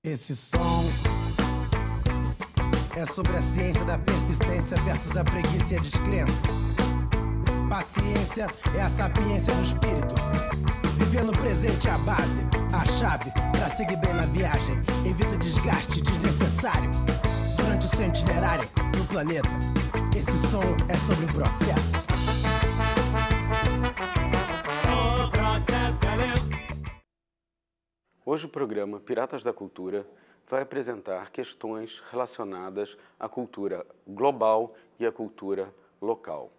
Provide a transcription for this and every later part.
Esse som é sobre a ciência da persistência versus a preguiça e a descrença. Paciência é a sapiência do espírito. Viver no presente é a base, a chave pra seguir bem na viagem. Evita desgaste desnecessário durante o seu itinerário no planeta. Esse som é sobre o processo. O processo é lento. Hoje o programa Piratas da Cultura vai apresentar questões relacionadas à cultura global e à cultura local.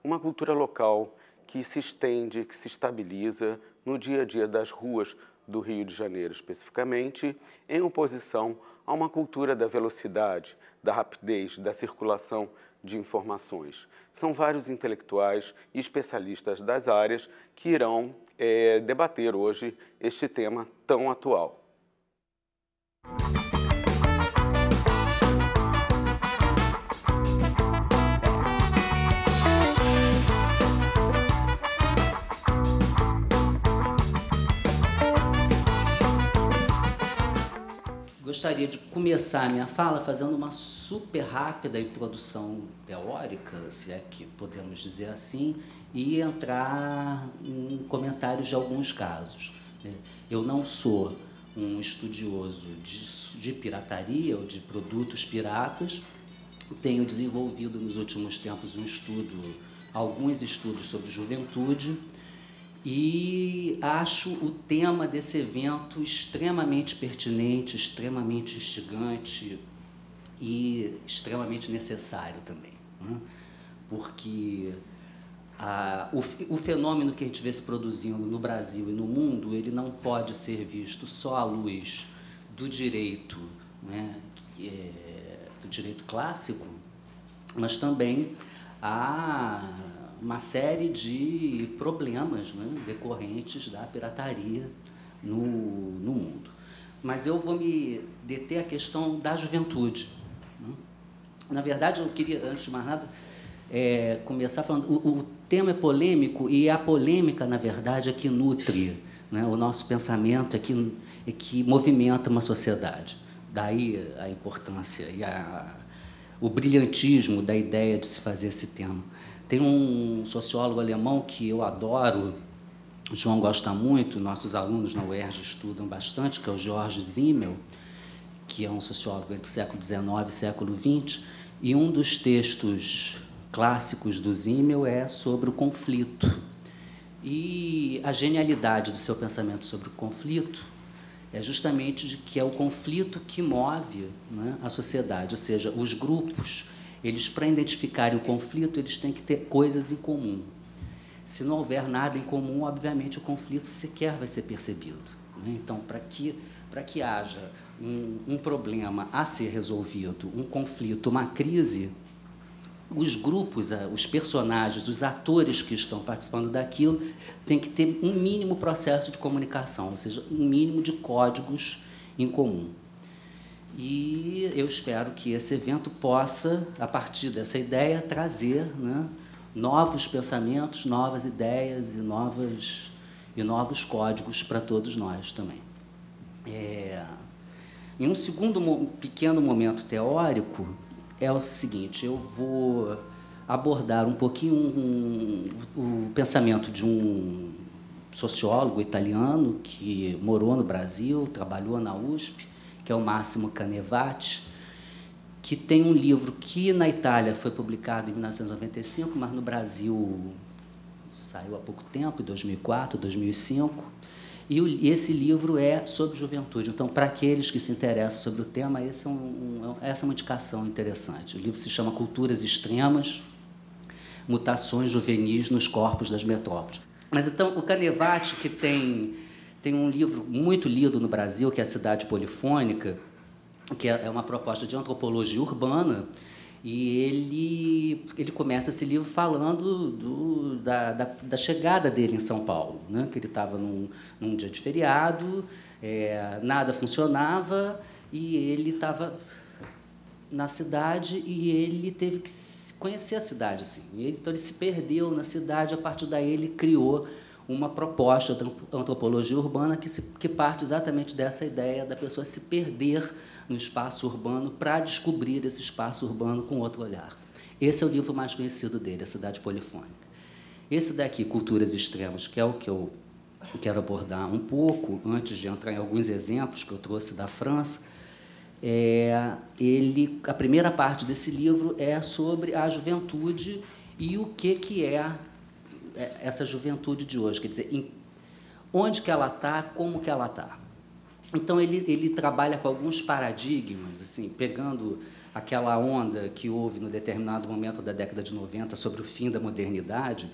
Uma cultura local que se estende, que se estabiliza no dia a dia das ruas do Rio de Janeiro, especificamente, em oposição a uma cultura da velocidade, da rapidez, da circulação de informações. São vários intelectuais e especialistas das áreas que irão debater hoje este tema tão atual. Gostaria de começar a minha fala fazendo uma super rápida introdução teórica, se é que podemos dizer assim, e entrar em comentários de alguns casos. Eu não sou um estudioso de pirataria ou de produtos piratas. Tenho desenvolvido nos últimos tempos alguns estudos sobre juventude, e acho o tema desse evento extremamente pertinente, extremamente instigante e extremamente necessário também, né? Porque o fenômeno que a gente vê se produzindo no Brasil e no mundo, ele não pode ser visto só à luz do direito, né, do direito clássico, mas também há uma série de problemas, né, decorrentes da pirataria no mundo. Mas eu vou me deter à questão da juventude, né? Na verdade, eu queria, antes de mais nada, começar falando, o tema é polêmico, e a polêmica, na verdade, é que nutre, né, o nosso pensamento, é que movimenta uma sociedade. Daí a importância e o brilhantismo da ideia de se fazer esse tema. Tem um sociólogo alemão que eu adoro, o João gosta muito, nossos alunos na UERJ estudam bastante, que é o George Simmel, que é um sociólogo entre o século XIX e século XX, e um dos textos clássicos do Simmel é sobre o conflito. E a genialidade do seu pensamento sobre o conflito é justamente de que é o conflito que move, né, a sociedade, ou seja, os grupos, eles, para identificarem o conflito, eles têm que ter coisas em comum. Se não houver nada em comum, obviamente o conflito sequer vai ser percebido, né? Então, para que haja um problema a ser resolvido, um conflito, uma crise, os grupos, os personagens, os atores que estão participando daquilo têm que ter um mínimo processo de comunicação, ou seja, um mínimo de códigos em comum. E eu espero que esse evento possa, a partir dessa ideia, trazer, né, novos pensamentos, novas ideias e novos códigos para todos nós também. Em um segundo pequeno momento teórico, é o seguinte: eu vou abordar um pouquinho o pensamento de um sociólogo italiano que morou no Brasil, trabalhou na USP, que é o Massimo Canevati, que tem um livro que na Itália foi publicado em 1995, mas no Brasil saiu há pouco tempo, em 2004, 2005, e esse livro é sobre juventude. Então, para aqueles que se interessam sobre o tema, essa é uma indicação interessante. O livro se chama Culturas Extremas, Mutações Juvenis nos Corpos das Metrópoles. Mas, então, o Canevati, que tem um livro muito lido no Brasil, que é A Cidade Polifônica, que é uma proposta de antropologia urbana, e ele começa esse livro falando da chegada dele em São Paulo, né? Que ele estava num dia de feriado, nada funcionava, e ele estava na cidade e ele teve que conhecer a cidade, assim. Então, ele se perdeu na cidade, a partir daí ele criou uma proposta da antropologia urbana que parte exatamente dessa ideia da pessoa se perder no espaço urbano para descobrir esse espaço urbano com outro olhar. Esse é o livro mais conhecido dele, A Cidade Polifônica. Esse daqui, Culturas Extremas, que é o que eu quero abordar um pouco, antes de entrar em alguns exemplos que eu trouxe da França, a primeira parte desse livro é sobre a juventude e o que é essa juventude de hoje, quer dizer, onde que ela está, como que ela está. Então, ele trabalha com alguns paradigmas, assim, pegando aquela onda que houve no determinado momento da década de 90 sobre o fim da modernidade.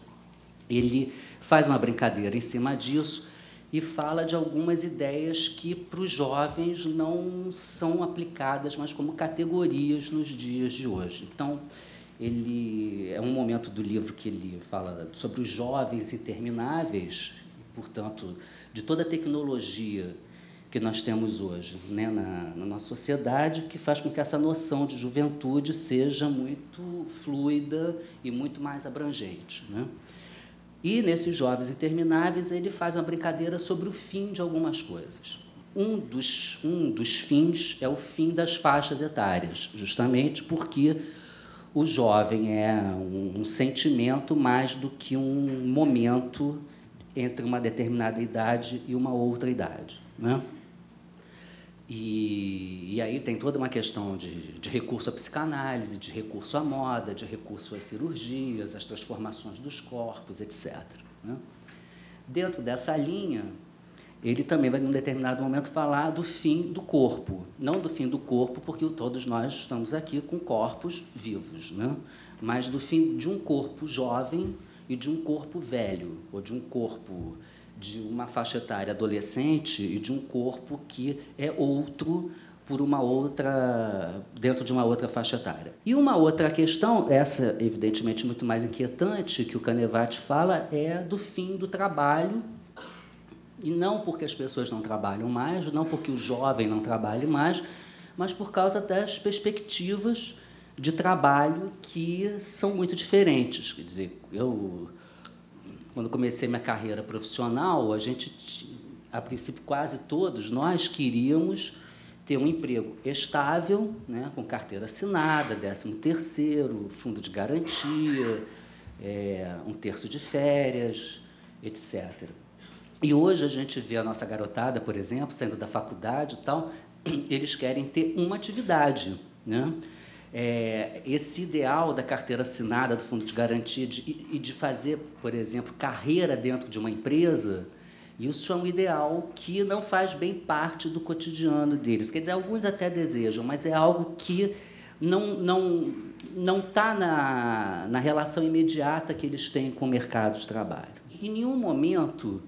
Ele faz uma brincadeira em cima disso e fala de algumas ideias que, para os jovens, não são aplicadas, mas como categorias nos dias de hoje. Então, é um momento do livro que ele fala sobre os jovens intermináveis, portanto, de toda a tecnologia que nós temos hoje, né, na nossa sociedade, que faz com que essa noção de juventude seja muito fluida e muito mais abrangente, né? E, nesses jovens intermináveis, ele faz uma brincadeira sobre o fim de algumas coisas. Um dos fins é o fim das faixas etárias, justamente porque o jovem é um sentimento mais do que um momento entre uma determinada idade e uma outra idade, né? E aí tem toda uma questão de recurso à psicanálise, de recurso à moda, de recurso às cirurgias, às transformações dos corpos, etc., né? Dentro dessa linha, ele também vai, num determinado momento, falar do fim do corpo. Não do fim do corpo, porque todos nós estamos aqui com corpos vivos, né? Mas do fim de um corpo jovem e de um corpo velho, ou de um corpo de uma faixa etária adolescente e de um corpo que é outro dentro de uma outra faixa etária. E uma outra questão, essa evidentemente muito mais inquietante, que o Canevati fala, é do fim do trabalho, e não porque as pessoas não trabalham mais, não porque o jovem não trabalhe mais, mas por causa das perspectivas de trabalho que são muito diferentes. Quer dizer, quando comecei minha carreira profissional, a princípio, quase todos nós queríamos ter um emprego estável, né, com carteira assinada, 13º, fundo de garantia, 1/3 de férias, etc. E hoje a gente vê a nossa garotada, por exemplo, saindo da faculdade e tal, eles querem ter uma atividade, né? Esse ideal da carteira assinada, do fundo de garantia e de fazer, por exemplo, carreira dentro de uma empresa, isso é um ideal que não faz bem parte do cotidiano deles. Quer dizer, alguns até desejam, mas é algo que não está na relação imediata que eles têm com o mercado de trabalho. Em nenhum momento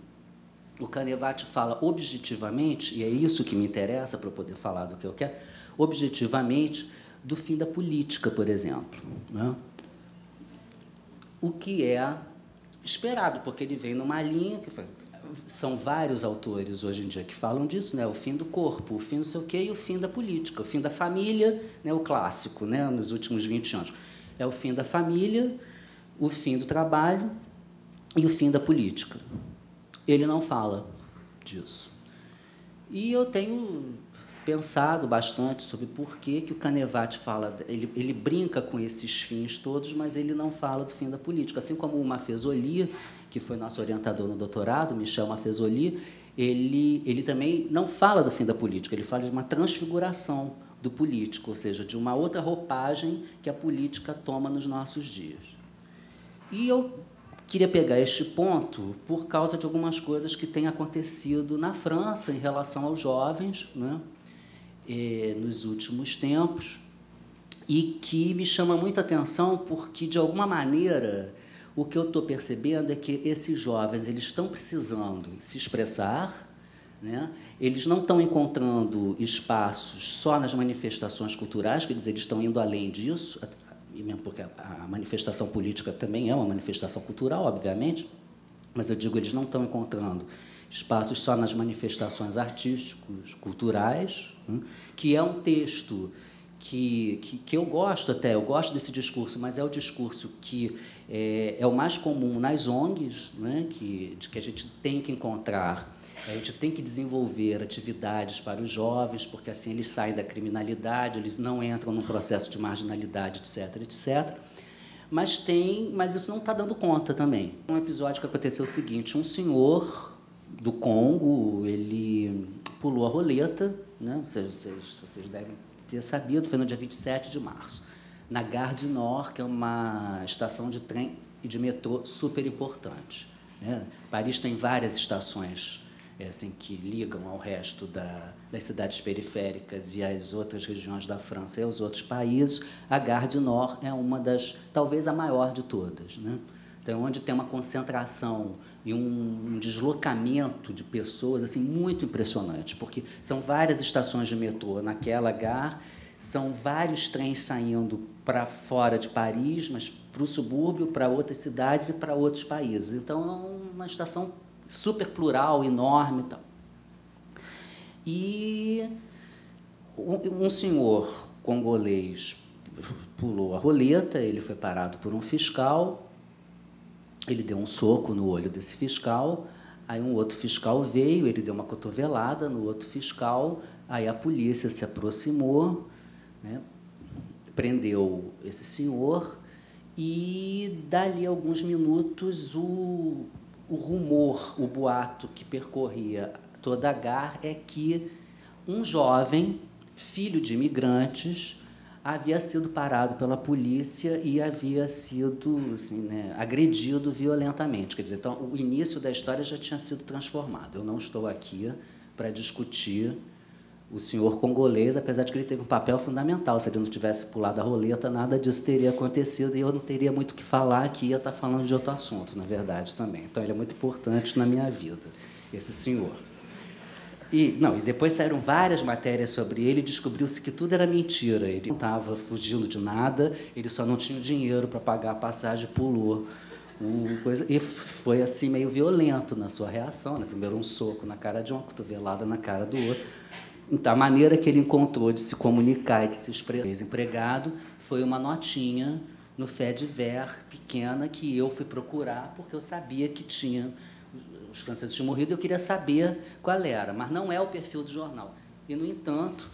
o Canevati fala objetivamente, e é isso que me interessa para eu poder falar do que eu quero, objetivamente, do fim da política, por exemplo, né? O que é esperado, porque ele vem numa linha que são vários autores hoje em dia que falam disso, né? O fim do corpo, o fim não sei o quê, e o fim da política, o fim da família, né? O clássico, né? Nos últimos 20 anos. É o fim da família, o fim do trabalho e o fim da política. Ele não fala disso. E eu tenho pensado bastante sobre por que o Canevati fala. Ele brinca com esses fins todos, mas ele não fala do fim da política. Assim como o Maffezoli, que foi nosso orientador no doutorado, Michel Maffezoli, ele também não fala do fim da política, ele fala de uma transfiguração do político, ou seja, de uma outra roupagem que a política toma nos nossos dias. E eu queria pegar este ponto por causa de algumas coisas que têm acontecido na França em relação aos jovens, né, nos últimos tempos, e que me chama muita atenção porque, de alguma maneira, o que eu estou percebendo é que esses jovens eles estão precisando se expressar, né? Eles não estão encontrando espaços só nas manifestações culturais, quer dizer, eles estão indo além disso, e mesmo porque a manifestação política também é uma manifestação cultural, obviamente, mas eu digo, eles não estão encontrando espaços só nas manifestações artísticos, culturais, né? Que é um texto que eu gosto até, eu gosto desse discurso, mas é o discurso que é o mais comum nas ONGs, né, que a gente tem que encontrar, a gente tem que desenvolver atividades para os jovens, porque assim eles saem da criminalidade, eles não entram num processo de marginalidade, etc., etc., mas isso não está dando conta também. Um episódio que aconteceu o seguinte, um senhor do Congo, ele pulou a roleta, né? Vocês devem ter sabido, foi no dia 27 de março, na Gare du Nord, que é uma estação de trem e de metrô super importante, né? Paris tem várias estações assim, que ligam ao resto das cidades periféricas e às outras regiões da França e aos outros países. A Gare du Nord é uma das, talvez a maior de todas, né? Então, onde tem uma concentração e um deslocamento de pessoas assim, muito impressionante, porque são várias estações de metrô naquela gare, são vários trens saindo para fora de Paris, mas para o subúrbio, para outras cidades e para outros países. Então, é uma estação super plural, enorme e tal. E um senhor congolês pulou a roleta, ele foi parado por um fiscal, ele deu um soco no olho desse fiscal, aí um outro fiscal veio, ele deu uma cotovelada no outro fiscal, aí a polícia se aproximou, né, prendeu esse senhor, e dali a alguns minutos o rumor, o boato que percorria toda a gare é que um jovem, filho de imigrantes, havia sido parado pela polícia e havia sido assim, né, agredido violentamente. Quer dizer, então, o início da história já tinha sido transformado. Eu não estou aqui para discutir o senhor congolês, apesar de que ele teve um papel fundamental. Se ele não tivesse pulado a roleta, nada disso teria acontecido e eu não teria muito o que falar aqui, ia estar falando de outro assunto, na verdade, também. Então, ele é muito importante na minha vida, esse senhor. E depois saíram várias matérias sobre ele e descobriu-se que tudo era mentira. Ele não estava fugindo de nada, ele só não tinha o dinheiro para pagar a passagem, pulou. E foi assim meio violento na sua reação, né? Primeiro um soco na cara de um, uma cotovelada na cara do outro. Então, a maneira que ele encontrou de se comunicar e de se expressar desempregado foi uma notinha no fait divers pequena que eu fui procurar porque eu sabia que os franceses tinham morrido, eu queria saber qual era, mas não é o perfil do jornal. E, no entanto,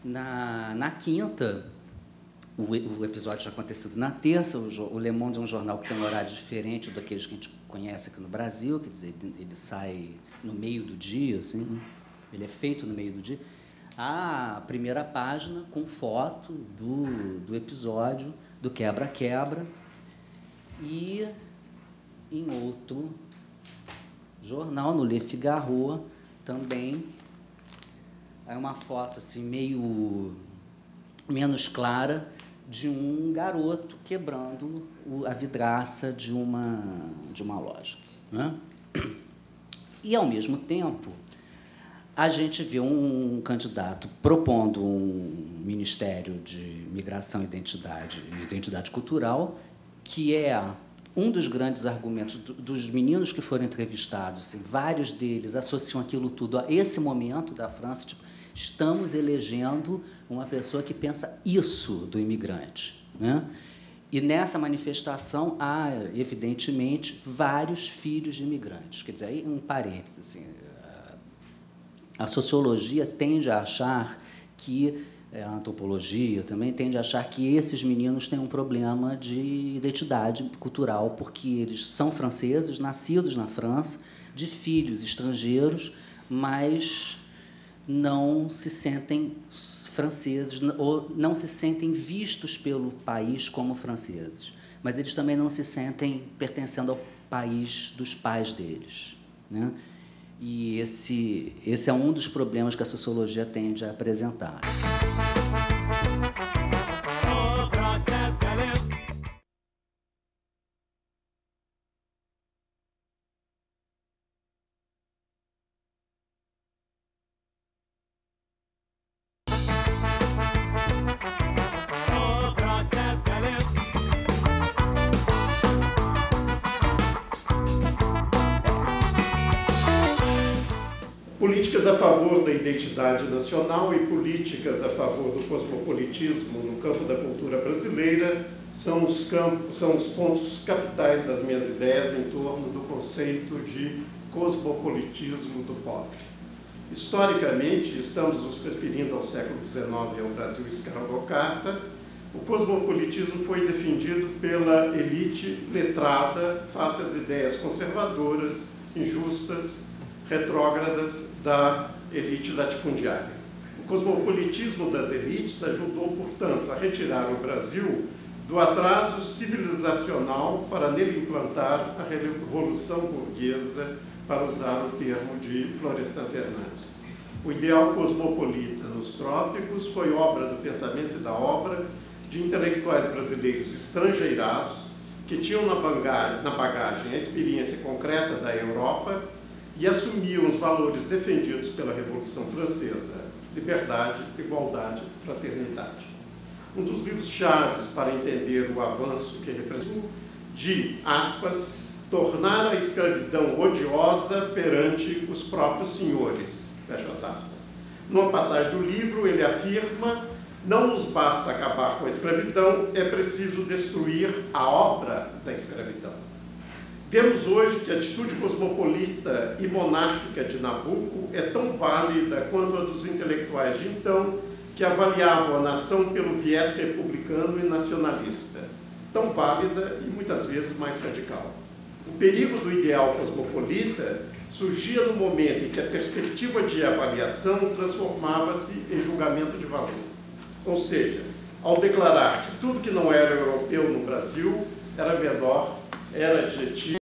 na quinta, o episódio tinha acontecido na terça, o Le Monde é um jornal que tem um horário diferente daqueles que a gente conhece aqui no Brasil, quer dizer, ele sai no meio do dia, assim, ele é feito no meio do dia. A primeira página com foto do episódio, do quebra-quebra, e em outro jornal, no Le Figaro, também é uma foto assim, meio menos clara de um garoto quebrando a vidraça de uma loja, né? E, ao mesmo tempo, a gente vê um candidato propondo um Ministério de Migração e Identidade Cultural, que é um dos grandes argumentos dos meninos que foram entrevistados, assim, vários deles associam aquilo tudo a esse momento da França, tipo, estamos elegendo uma pessoa que pensa isso do imigrante, né? E nessa manifestação há, evidentemente, vários filhos de imigrantes. Quer dizer, aí um parênteses, assim, a sociologia tende a achar que a antropologia também tende a achar que esses meninos têm um problema de identidade cultural, porque eles são franceses, nascidos na França, de filhos estrangeiros, mas não se sentem franceses, ou não se sentem vistos pelo país como franceses. Mas eles também não se sentem pertencendo ao país dos pais deles, né? E esse é um dos problemas que a sociologia tende a apresentar. Políticas a favor da identidade nacional e políticas a favor do cosmopolitismo no campo da cultura brasileira são os pontos capitais das minhas ideias em torno do conceito de cosmopolitismo do pobre. Historicamente, estamos nos referindo ao século XIX e ao Brasil escravocrata. O cosmopolitismo foi defendido pela elite letrada face às ideias conservadoras, injustas, retrógradas da elite latifundiária. O cosmopolitismo das elites ajudou, portanto, a retirar o Brasil do atraso civilizacional para nele implantar a revolução burguesa, para usar o termo de Florestan Fernandes. O ideal cosmopolita nos trópicos foi obra do pensamento e da obra de intelectuais brasileiros estrangeirados que tinham na bagagem a experiência concreta da Europa e assumiam os valores defendidos pela Revolução Francesa: liberdade, igualdade, fraternidade. Um dos livros-chave para entender o avanço que representa de, aspas, tornar a escravidão odiosa perante os próprios senhores, fecho as aspas. Numa passagem do livro, ele afirma: não nos basta acabar com a escravidão, é preciso destruir a obra da escravidão. Vemos hoje que a atitude cosmopolita e monárquica de Nabucco é tão válida quanto a dos intelectuais de então, que avaliavam a nação pelo viés republicano e nacionalista, tão válida e muitas vezes mais radical. O perigo do ideal cosmopolita surgia no momento em que a perspectiva de avaliação transformava-se em julgamento de valor. Ou seja, ao declarar que tudo que não era europeu no Brasil era menor, era adjetivo,